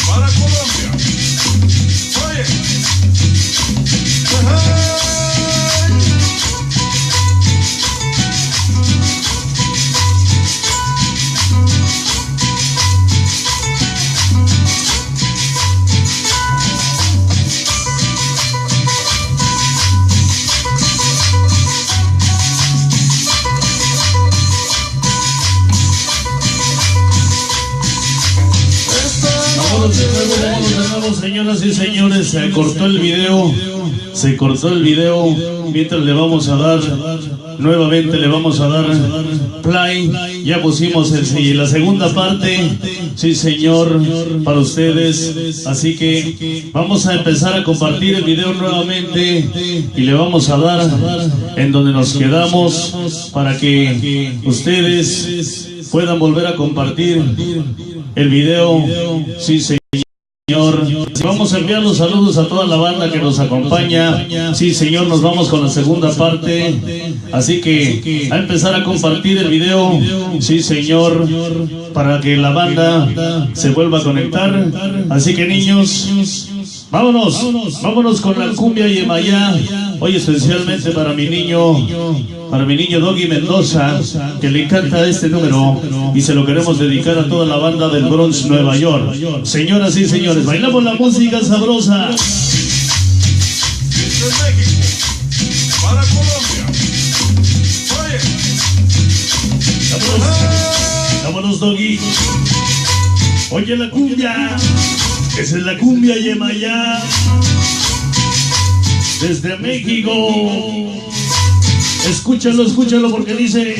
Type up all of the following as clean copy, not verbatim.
para Colombia. Oye. Señoras y señores, se cortó el video, mientras le vamos a dar, nuevamente le vamos a dar play, ya pusimos la segunda parte, sí señor, para ustedes, así que vamos a empezar a compartir el video nuevamente y le vamos a dar en donde nos quedamos para que ustedes puedan volver a compartir el video, sí señor. Vamos a enviar los saludos a toda la banda que nos acompaña. Sí, señor, nos vamos con la segunda parte. Así que a empezar a compartir el video. Sí, señor, para que la banda se vuelva a conectar. Así que niños, vámonos con la cumbia Yemayá. Hoy especialmente para mi niño Doggy Mendoza, que le encanta este número y se lo queremos dedicar a toda la banda del Bronx, Nueva York. Señoras y señores, bailamos la música sabrosa. Desde México para Colombia. Oye. Vámonos, Doggy. Oye la cumbia. Esa es la cumbia Yemayá. Desde México. Escúchalo porque dice.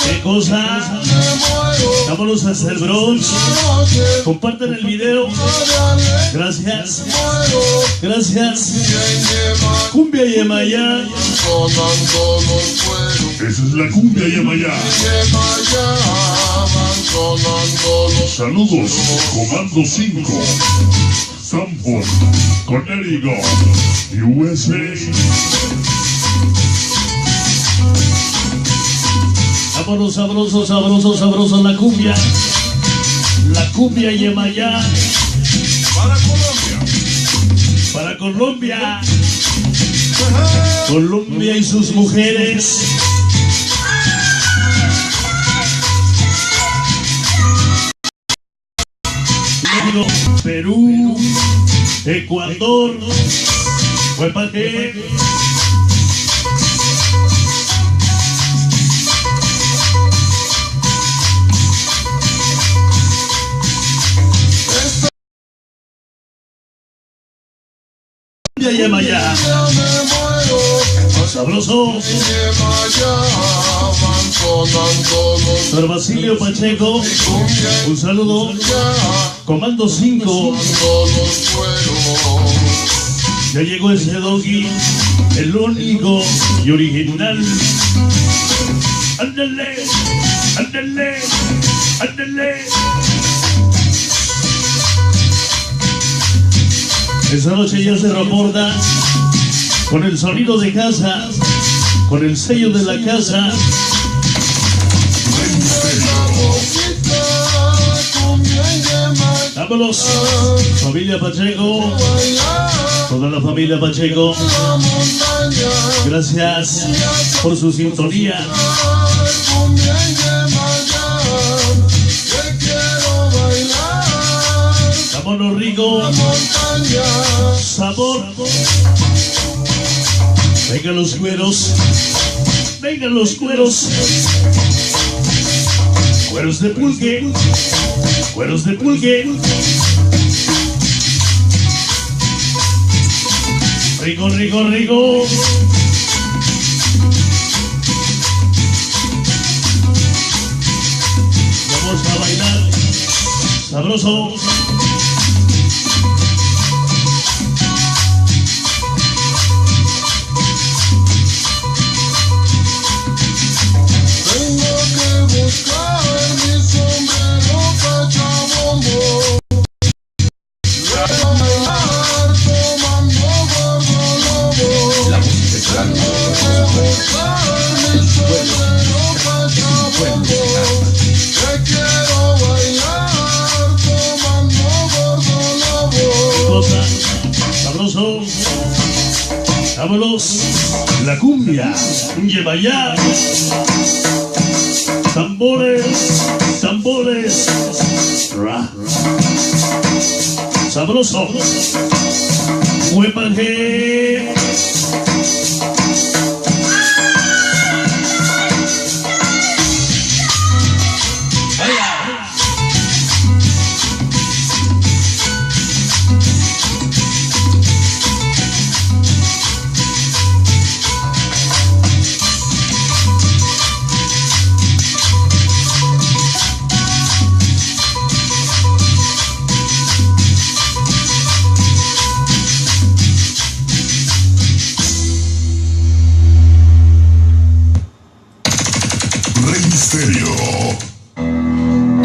¿Qué cosa? Vámonos a hacer Bronx. Compartan el video. Gracias. Cumbia Yemayá. Esa es la cumbia Yemayá. Saludos, Comando 5, Sanford, Connecticut, USA. Vámonos sabroso la cumbia Yemayá. Para Colombia. Colombia y sus mujeres. Perú, Ecuador, Huepaque. Yemayá. Sabroso. Sor Basilio Pacheco, un saludo. Comando 5. Ya llegó ese Doggy, el único y original. Ándale. Esa noche ya se reporta con el sonido de casa, con el sello de la casa. Vámonos, familia Pacheco, toda la familia Pacheco. Gracias por su sintonía. Vámonos, rico. Sabor. Vengan los cueros. Cueros de pulque. Rico. Vamos a bailar. Sabroso. cosa. Sabroso. Vámonos. La cumbia. Lleva ya. Tambores. Tambores. Ra. Sabroso. Huepaje.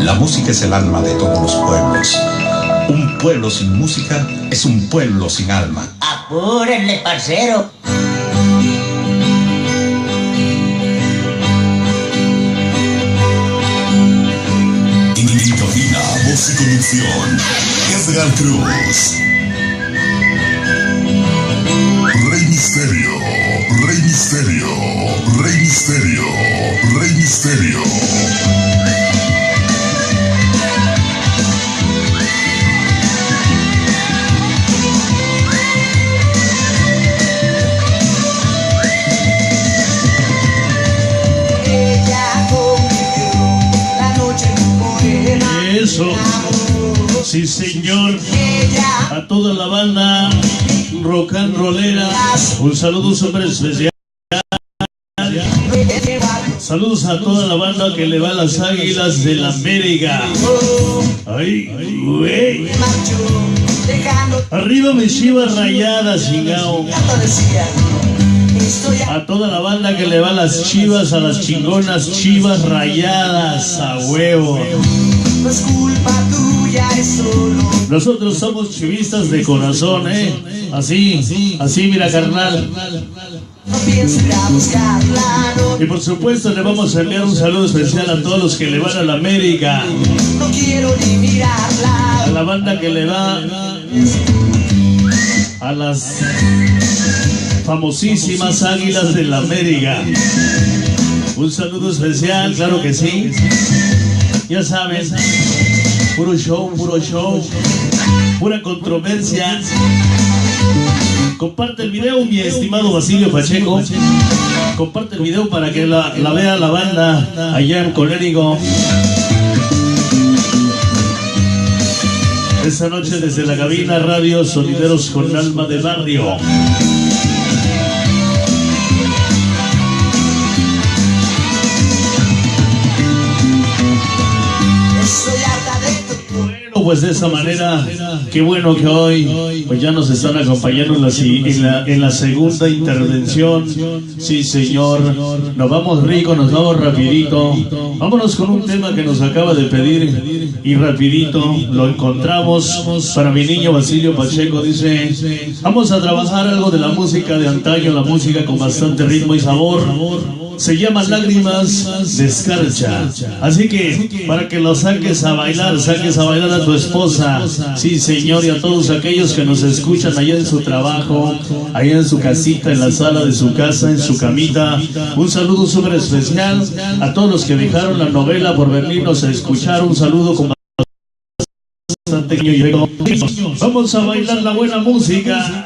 La música es el alma de todos los pueblos. Un pueblo sin música es un pueblo sin alma. Apúrenle, parcero. En cabina, voz y conducción, Edgar Cruz. Rey Misterio, Rey Misterio, Rey Misterio, Rey Misterio. Eso, sí señor, a toda la banda rock and rollera, un saludo súper especial. Saludos a toda la banda que le va a las Águilas de la América. Ay, güey. Arriba mis Chivas Rayadas, chingao. A toda la banda que le va a las Chivas, a las chingonas Chivas Rayadas, a huevo. No es culpa tuya, es solo. Nosotros somos chivistas de corazón, así mira, carnal. No pienso ir a buscarla, no. Y por supuesto le vamos a enviar un saludo especial a todos los que le van a la América. No quiero ni mirarla. A la banda que le va a las famosísimas Águilas de la América. Un saludo especial, claro que sí. Ya saben, puro show, pura controversia. Comparte el video, mi estimado Basilio Pacheco. Comparte el video para que la vea la banda allá en Colérico. Esta noche desde la cabina Radio Sonideros con Alma de Barrio. Pues de esa manera, qué bueno que hoy pues ya nos están acompañando en la segunda intervención. Sí señor, nos vamos rico, nos vamos rapidito. Vámonos con un tema que nos acaba de pedir y rapidito lo encontramos para mi niño Basilio Pacheco. Dice, vamos a trabajar algo de la música de antaño, la música con bastante ritmo y sabor. Se llama Lágrimas de Escarcha. Así que para que lo saques a bailar a tu esposa. Sí señor, y a todos aquellos que nos escuchan allá en su trabajo, allá en su casita, en la sala de su casa, en su camita. Un saludo súper especial a todos los que dejaron la novela por venirnos a escuchar. Un saludo con bastante cariño. Vamos a bailar la buena música.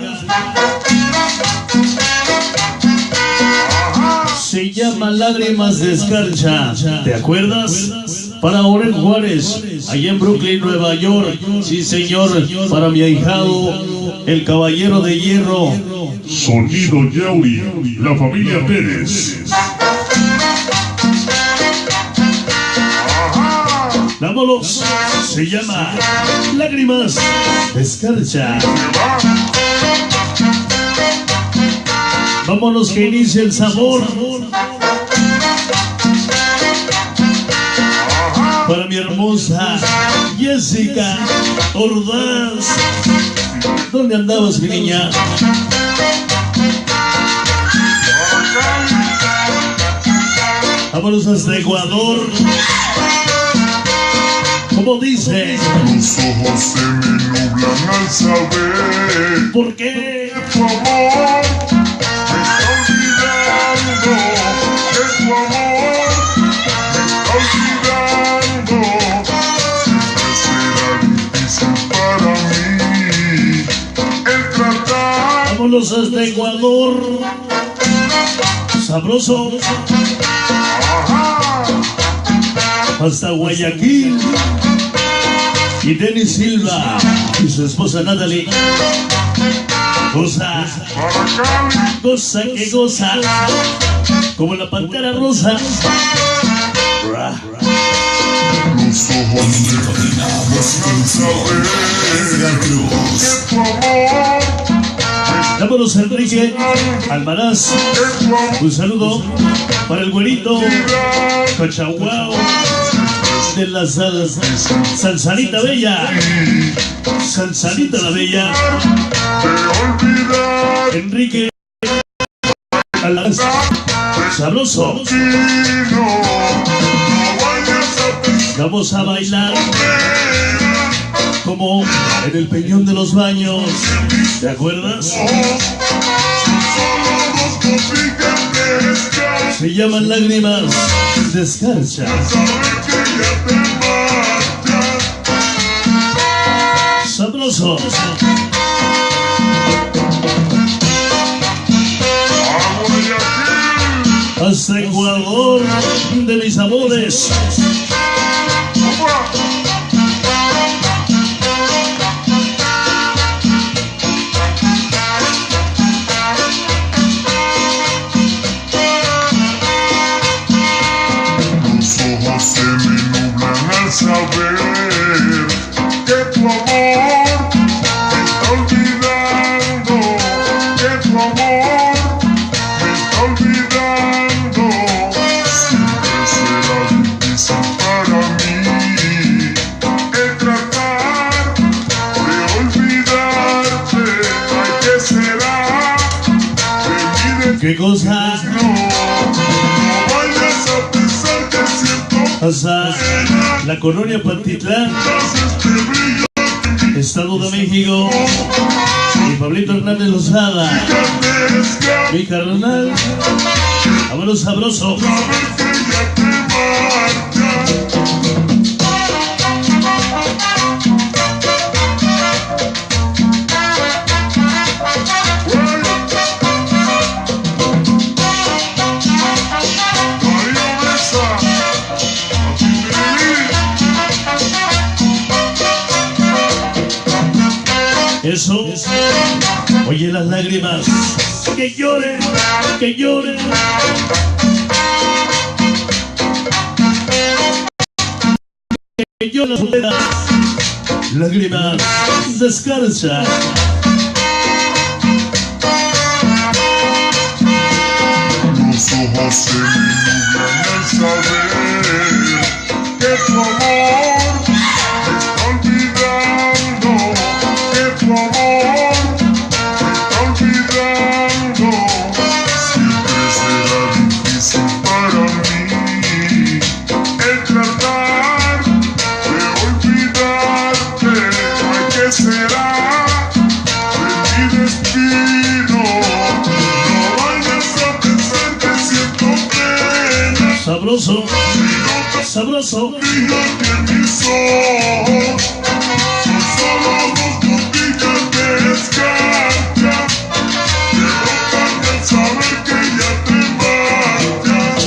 Se llama Lágrimas de Escarcha. ¿Te acuerdas? Para Oren Juárez, allá en Brooklyn, Nueva York. Sí, señor. Para mi ahijado, el Caballero de Hierro. Sonido Yauri, la familia Pérez. Vámonos. Se llama Lágrimas de Escarcha. Vámonos que inicie el sabor. Para mi hermosa Jessica Ordaz. ¿Dónde andabas, mi niña? Vámonos hasta Ecuador. Como dice, Los ojos se me nublan al saber ¿Por qué? que tu amor me está olvidando, que tu amor me está olvidando. Siempre será difícil para mí el tratar. Vámonos hasta Ecuador. Sabroso. Hasta Guayaquil. Y Denis Silva y su esposa Natalie. Goza, goza que goza, como la pantera rosa. Los ojos de mi saber que tu amor Vámonos, Enrique Almaraz. Un saludo para el güerito Cochahuao de la Salsanita Bella. Salsanita la Bella. Enrique Almaraz. Sabroso. Vamos a bailar como en el Peñón de los Baños. ¿Te acuerdas? Se llaman Lágrimas Descalzas. Sabroso. Hasta Ecuador de mis amores. Se me nublan al saber que tu amor me está olvidando, que tu amor me está olvidando. Siempre será difícil para mí el tratar de olvidarte. Ay, ¿qué será de mi ¿Qué cosa? destino? No vayas a pensar que siento Hasta la colonia Pantitlán, Estado de México. Y Pablito Hernández Lozada, mi carnal. Vámonos, sabroso. Eso, oye las lágrimas, que lloren, que lloren. Que lloren las soledad, lágrimas descalzas. Los ojos se me nublan al saber que tu amor me está olvidando, que tu amor me está olvidando. Siempre será difícil para mí el tratar de olvidarte. Ay, ¿qué será de mi destino? No vayas a pensar que siento pena. Sabroso, sabroso. Brillan en mis ojos, son solo dos gotitas de escarcha que brotan al saber que ya te marchas.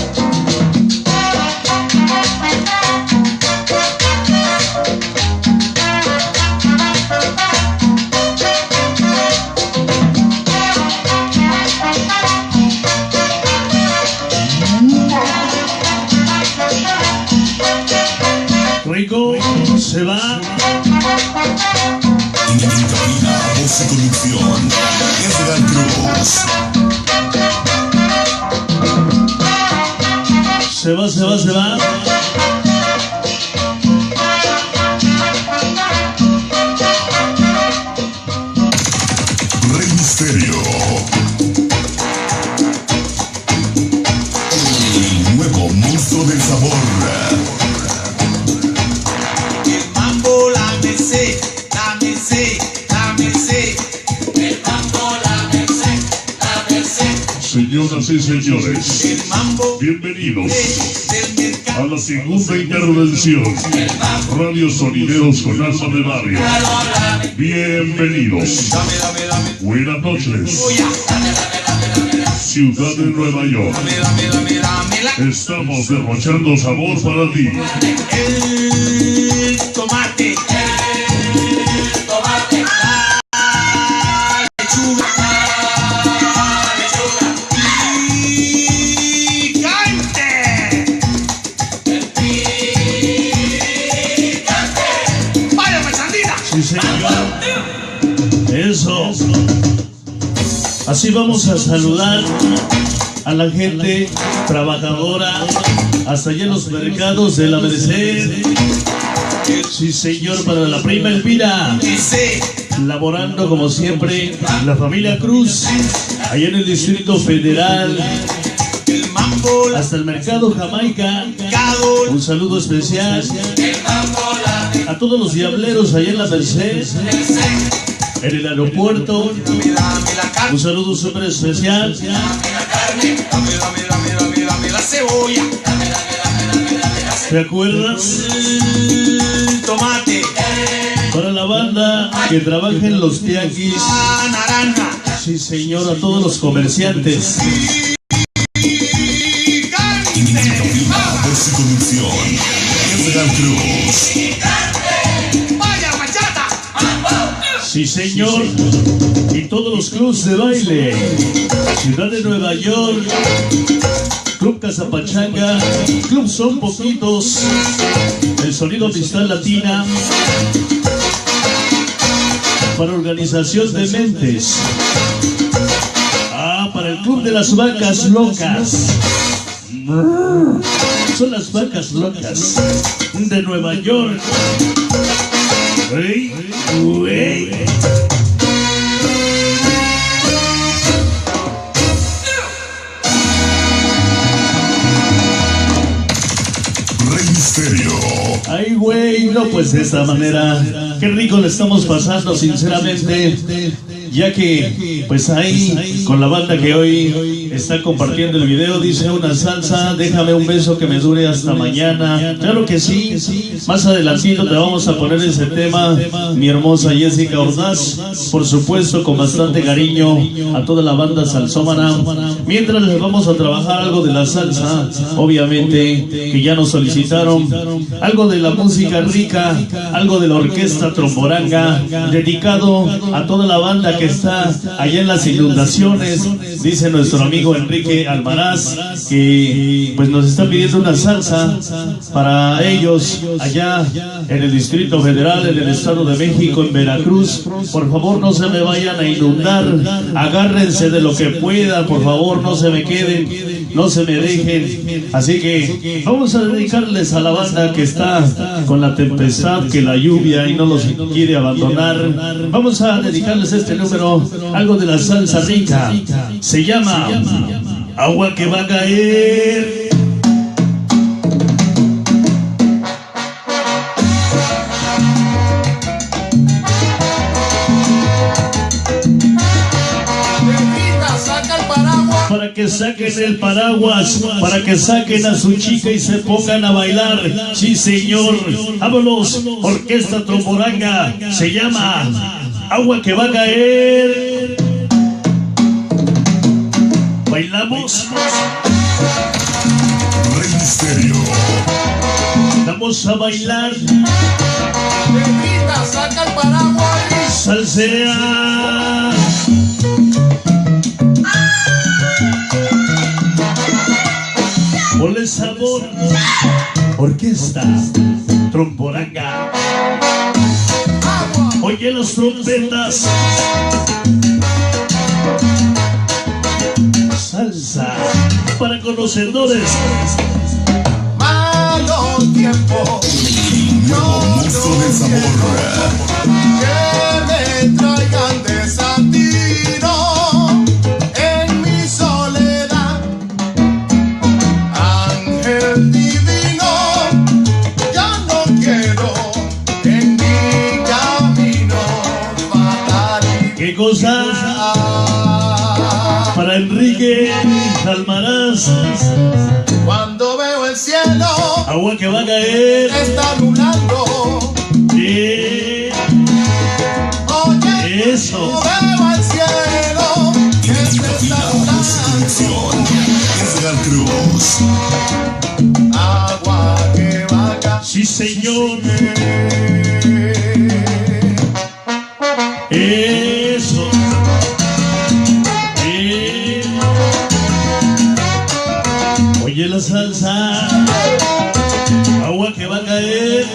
Rico se va. En cabina, voz y conducción, Edgar Cruz. Se va, se va, se va. Rey Misterio. El nuevo monstruo del sabor. El mambo, la me sé, la me sé, la me Señoras y señores, el mambo bienvenidos del mercado. a la segunda intervención. Radio Sonideros con alma de barrio. Bienvenidos. Dame. Buenas noches. Oye, dame. Ciudad de Nueva York. Dame. Estamos derrochando sabor para ti. El tomate. Sí, señor. Eso. Así vamos a saludar a la gente trabajadora hasta allá en los mercados de la Merced. Sí, señor, para la prima Elvira. Laborando como siempre la familia Cruz, allá en el Distrito Federal. Hasta el mercado Jamaica. Un saludo especial a todos los diableros allá en la Merced, en el aeropuerto. Un saludo súper especial. ¿Te acuerdas? Tomate. Para la banda que trabaja en los tianguis. Sí, señor, a todos los comerciantes. Por su conducción, Edgar Cruz. Sí, señor. Y todos los clubs de baile. Ciudad de Nueva York. Club Casapachanga. Club Son Poquitos. El Sonido Amistad Latina. Para Organización de Mentes. Para el Club de las Vacas Locas. Son las Vacas Locas de Nueva York. Hey, hey. Rey Misterio. Ay, güey, no, pues de esta manera, qué rico le estamos pasando, sinceramente, ya que, pues ahí, con la banda que hoy está compartiendo el video, dice una salsa, déjame un beso que me dure hasta mañana. Claro que sí, más adelantito te vamos a poner ese tema, mi hermosa Jessica Ordaz, por supuesto, con bastante cariño a toda la banda salsómana. Mientras les vamos a trabajar algo de la salsa, obviamente, que ya nos solicitaron, algo de la música rica, algo de la orquesta Tromboranga, dedicado a toda la banda que está allá en las inundaciones. Dice nuestro amigo Enrique Almaraz que pues nos está pidiendo una salsa para ellos allá en el Distrito Federal, en el Estado de México, en Veracruz. Por favor, no se me vayan a inundar, agárrense de lo que puedan, por favor, no se me queden, no se me dejen. Así que vamos a dedicarles a la banda que está con la tempestad, que la lluvia y no los quiere abandonar. Vamos a dedicarles este número, algo de la salsa rica. Se llama Agua que va a caer. Para que saquen el paraguas, para que saquen a su chica y se pongan a bailar. Sí, señor. Vámonos, Orquesta Tromboranga. Se llama Agua que va a caer. ¿Bailamos? Rey Misterio. Vamos a bailar. Saca el paraguas. Salsea. Ponle sabor. Orquesta Tromboranga. Oye las trompetas. Salsa para conocedores. Malo tiempo. Nuevo monstruo del sabor. Que me traigan desatino en mi soledad. Ángel divino, ya no quiero en mi camino fatal. ¿Qué cosa? Para Enrique Almaraz. Cuando veo el cielo, Agua que va a caer. está nublando. Oye, eso. Cuando veo el cielo, está nublando. Edgar Cruz. Agua que va a caer. Sí, señor. Eso. Oye la salsa. Agua que va a caer.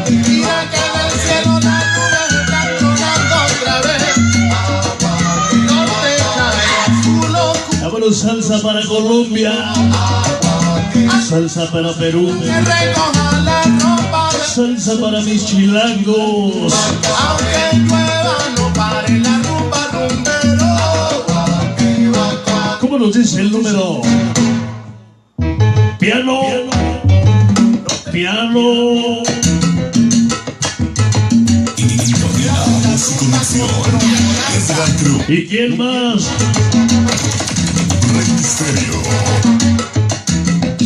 Mira que en el cielo las nubes están tronando otra vez. Agua que no te cae su locura. Vámonos, salsa para Colombia. Salsa para Perú. Que recoja la ropa de... Salsa para mis chilangos. Aunque llueva, no pare la rumba rumbero. Agua que va a caer. ¿Cómo nos dice el número? Piano. Piano. Edgar Cruz. ¿Y quién más? Rey Misterio.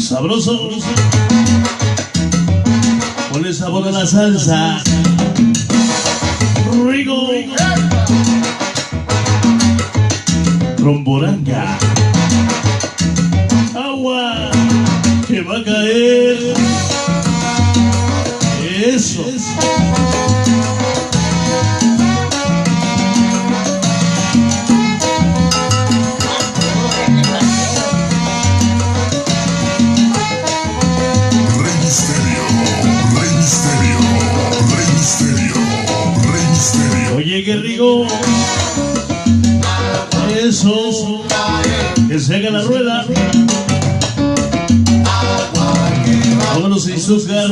Sabroso. Ponle sabor a la salsa. Rigo. Tromboranga. Agua que va a caer. Eso. Rey Misterio. Rey Misterio. Rey Misterio. Rey Misterio. Oye, qué rico. Eso. Que se haga la rueda. Vámonos a Izúcar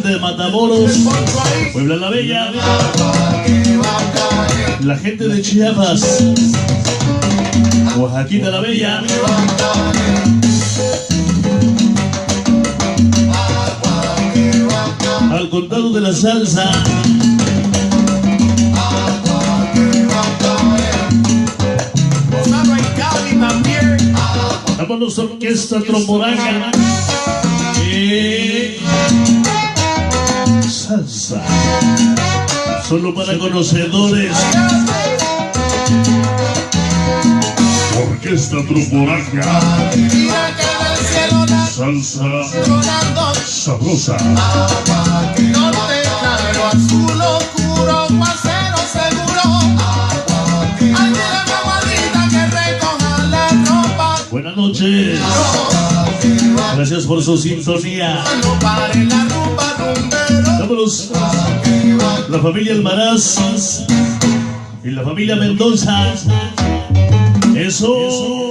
de Matamoros, Puebla la Bella. La gente de Chiapas, Oaxaquita la Bella. Al condado de la salsa. Vámonos a Orquesta Tromboranga. Salsa. Solo para conocedores. Orquesta Tromboranga. Mira que en el cielo las Salsa tronando. sabrosa. Agua que no te cae a su locura. Aguacero seguro. Agua que ayúdame, aguadita, que recoja la ropa. Buenas noches. Gracias por su sintonía. No pare la rumba rumbero. Vámonos. La familia Almaraz y la familia Mendoza. Eso.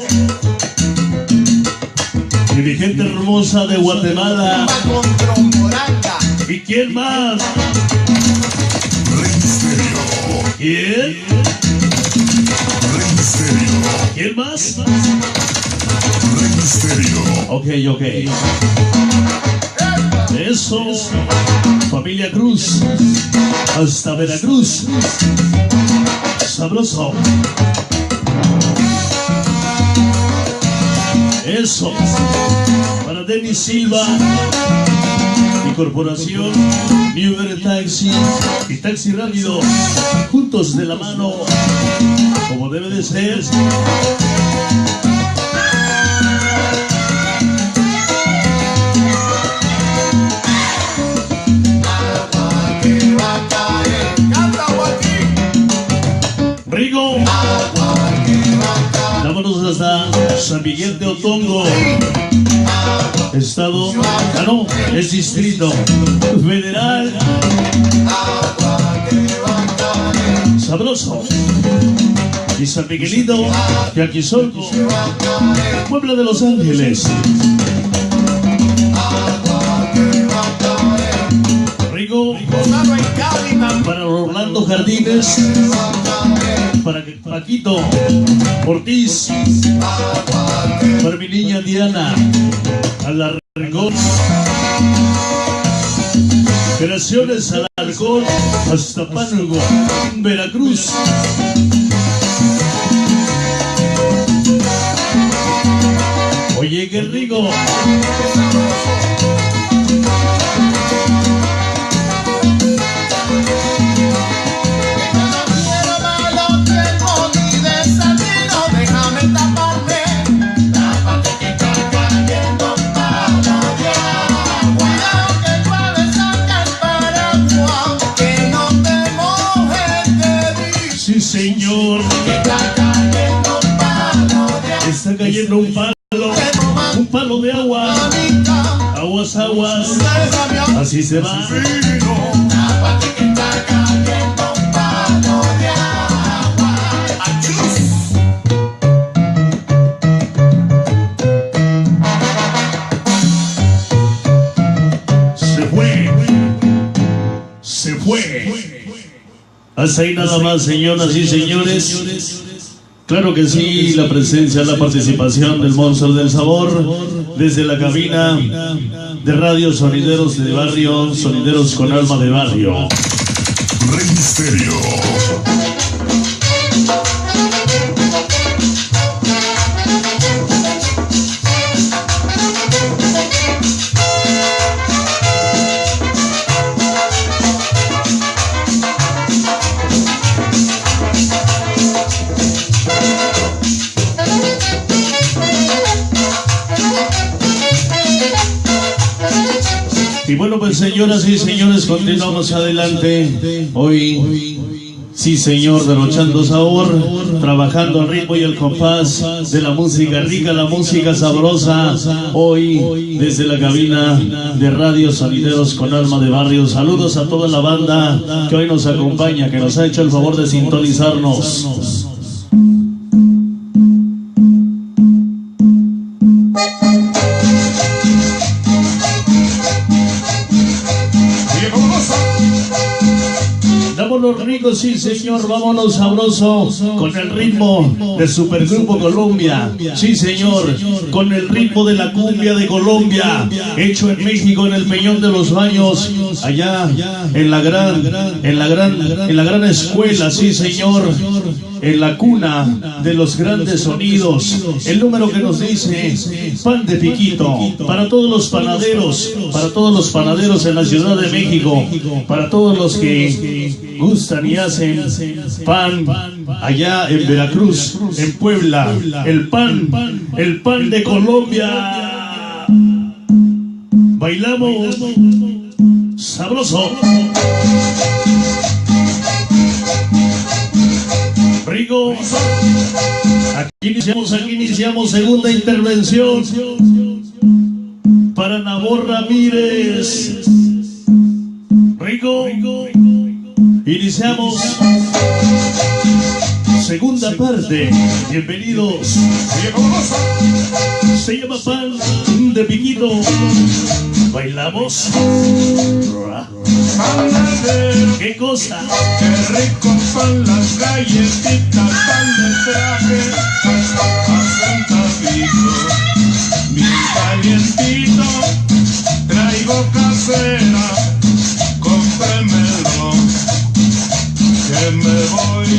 Y mi gente hermosa de Guatemala. Con tromboranga. ¿Y quién más? Rey Misterio. ¿Quién? Rey Misterio. ¿Quién más? Rey Misterio. Ok. Eso. Familia Cruz. Hasta Veracruz. Sabroso. Eso. Para Denis Silva y Corporación New Uber Taxi y Taxi Rápido. Juntos de la mano. Como debe de ser. Rigo. Vámonos hasta San Miguel de Otongo. Estado. Ah, no, es Distrito Federal. Sabroso. Y San Miguelito, Yaquisolco, Puebla de Los Ángeles. Rigo. Para Orlando Jardines. Para Paquito Ortiz. Para mi niña Diana Alarcón. Creaciones Alarcón hasta Pánugo, Veracruz. Oye, qué rico. Sí, señor. Está cayendo un palo de agua. Aguas, aguas. Así se va. Se fue. Hasta ahí nada más, señoras y señores. Claro que sí, la presencia, la participación del Monstruo del Sabor desde la cabina de Radio Sonideros de Barrio, Sonideros con Alma de Barrio. Rey Misterio. Y bueno, pues señoras y señores, continuamos adelante. Hoy, sí señor, derrochando sabor, trabajando al ritmo y el compás de la música rica, la música sabrosa. Hoy, desde la cabina de Radio Sonideros con Alma de Barrio. Saludos a toda la banda que hoy nos acompaña, que nos ha hecho el favor de sintonizarnos. Vámonos ricos, sí señor, vámonos sabroso, con el ritmo de Supergrupo Colombia, sí señor, con el ritmo de la cumbia de Colombia, hecho en México, en el Peñón de los Baños, allá en la gran escuela, sí señor, en la cuna de los grandes sonidos. El número que nos dice pan de piquito para todos los panaderos en la Ciudad de México, para todos los que gustan y hacen pan allá en Veracruz, en Puebla, el pan de Colombia. Bailamos sabroso. Rico. Aquí iniciamos segunda intervención para Nabor Ramírez. Rico. Iniciamos segunda parte. Bienvenidos. Se llama pan de piquito. Bailamos. ¿Qué cosa? Qué rico pan, las galletitas, pan de traje, asentadito, bien calientito, traigo casera, cómpramelo, que me voy.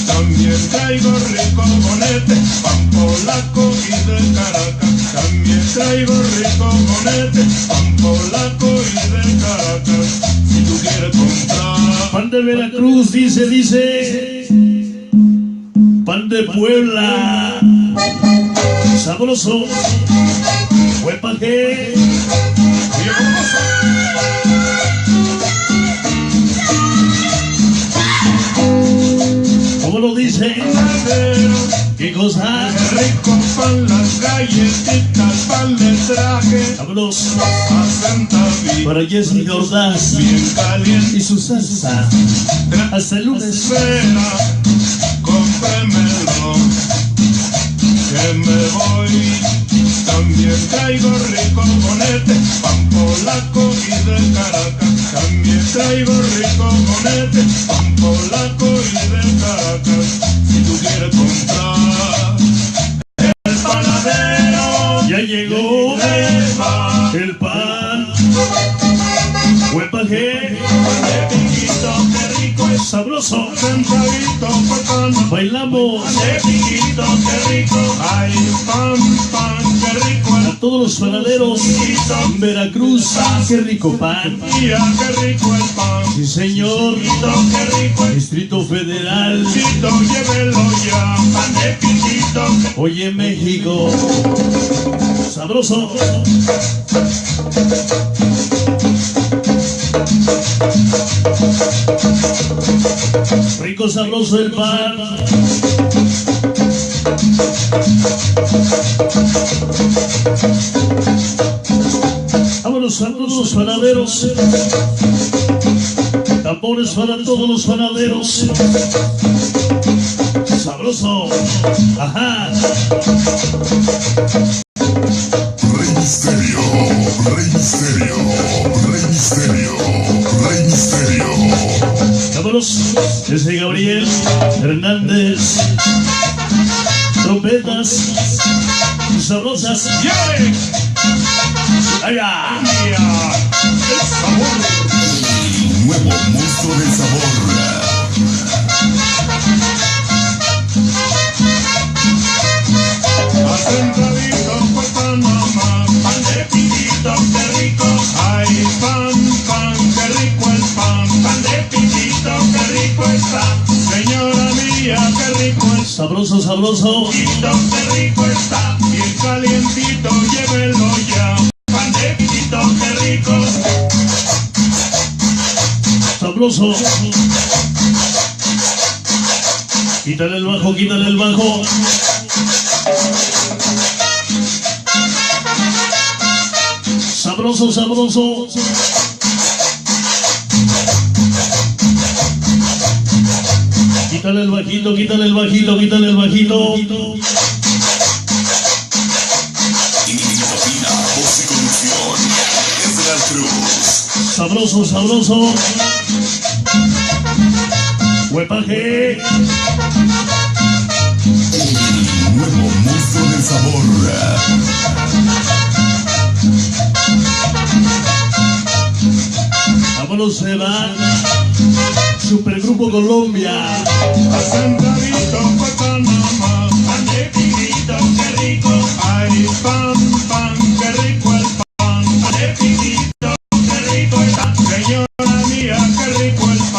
También traigo rico bonete, pan polaco y de Caracas. También traigo rico bonete, pan polaco y de Caracas. Si tú quieres comprar pan de Veracruz, dice. Pan de Puebla, sabroso. Huepaje. ¿Cómo lo dice? ¿Qué cosa? Qué rico pan, las galletitas, pan de traje. Vámonos. Asentadito, Para Jessy Ordaz bien caliente. y su salsa. Hasta el lunes. Espera, cómpramelo, que me voy. También traigo rico bonete, pan polaco y de Caracas. También traigo rico bonete, pan polaco y de Caracas. Si tú quieres comprar el panadero, Ya llegó el pan. Huepaje. de piquito, qué rico es Sabroso. sentadito, bacano. Bailamos. De piquito, qué rico. Ay, pan, pan, qué rico el A todos los panaderos, Veracruz, qué rico pan. día, qué rico el pan. Sí, señor. Qué rico el Distrito Federal. pito, llévelo ya. Pan de pitito, Oye, México. Sabroso. Rico, sabroso el pan. Vámonos a todos los panaderos. Tambores para todos los panaderos. Sabroso. Ajá. Rey Misterio, Rey Misterio, Rey Misterio, Rey Misterio. Vámonos. Ese Gabriel Hernández. Trompetas. Sabrosas. ¡Lleve! Allá. Día, el sabor. Nuevo monstruo del sabor. Asentadito por Panamá, pan de pitito, qué rico. Ay, pan, qué rico el pan. Pan de pitito, qué rico está. Señora mía, qué rico el Sabroso, sabroso. pitito, qué rico está. Bien calientito, llévelo ya. Pan de pitito, qué rico. Sabroso. Quítale el bajo, quítale el bajo. Sabroso, sabroso. Quítale el bajito, quítale el bajito, quítale el bajito. Indicofina, voz y conducción. Edgar Cruz. Sabroso, sabroso. Huepaje. Nuevo monstruo del sabor. Vámonos, se va. Supergrupo Colombia. Asentadito por